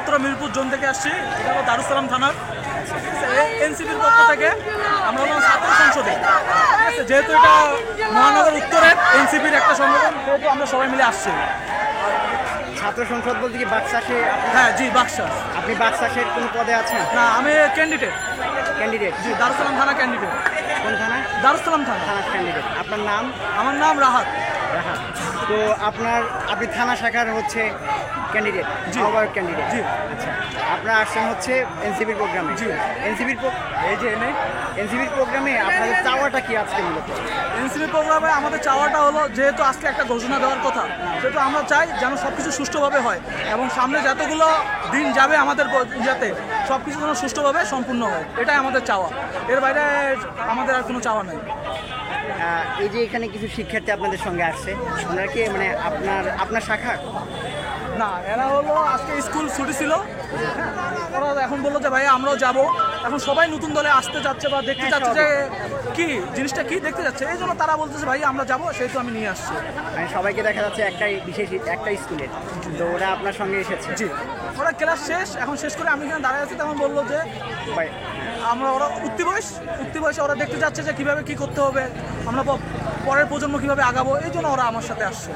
Uttara Mirpur zone থেকে আসছি। এটা হলো দারুসালাম থানার এনসিপির পক্ষ থেকে। আমরা হলাম ছাত্র সংসদে, ঠিক আছে, যেহেতু এটা মহানগর উত্তরের এনসিপির একটা সংগঠন, যেহেতু আমরা সবাই মিলে আসছি। ছাত্র সংসদ বলতে কি বাকশাসে? হ্যাঁ জি, বাক্সা। আপনি বাকশাসের কোন পদে আছেন? না, আমি ক্যান্ডিডেট। ক্যান্ডিডেট? জি, দারুসালাম থানা ক্যান্ডিডেট। কোন থানা? দারুসালাম থানা। থানার ক্যান্ডিডেট। আপনার নাম? আমার নাম রাহাত। রাহাত। তো আপনি থানা শাখার হচ্ছে ক্যান্ডিডেট, জি। আহ্বায়ক ক্যান্ডিডেট। জি। আচ্ছা, আপনারা আসছেন হচ্ছে এনসিপির প্রোগ্রামে। জি। এনসিপির প্রোগ্রামে আপনাদের চাওয়াটা কি আজকে মূলত? এনসিপি প্রোগ্রামে আমাদের চাওয়াটা হলো, যেহেতু আজকে একটা ঘোষণা দেওয়ার কথা, সেহেতু আমরা চাই যেন সব কিছু সুষ্ঠুভাবে হয় এবং সামনে যতগুলো দিন যাবে আমাদের ইয়াতে সব কিছু যেন সুষ্ঠুভাবে সম্পূর্ণ হয়, এটাই আমাদের চাওয়া। এর বাইরে আমাদের আর কোনো চাওয়া নেই। এই যে এখানে কিছু শিক্ষার্থী আপনাদের সঙ্গে আসছে, ওনারা কি মানে আপনার শাখার? না, এরা হলো আজকে স্কুল ছুটি ছিল, ওরা এখন বললো যে ভাই আমরাও যাব। এখন সবাই নতুন দলে আসতে যাচ্ছে বা দেখতে যাচ্ছে যে কি জিনিসটা কি দেখতে যাচ্ছে, এই জন্য তারা বলতেছে ভাই আমরা যাবো, সেহেতু আমি নিয়ে আসছি। মানে সবাইকে দেখা যাচ্ছে একটা স্কুলের, তো ওরা আপনার সঙ্গে এসেছে। জি, ওরা ক্লাস শেষ, এখন শেষ করে আমি এখানে দাঁড়িয়ে আছি, তখন বললো যে ভাই, ওরা উঠতি বয়সে ওরা দেখতে যাচ্ছে যে কীভাবে কী করতে হবে, আমরা পরের প্রজন্ম কীভাবে আগাবো, এই জন্য ওরা আমার সাথে আসছে।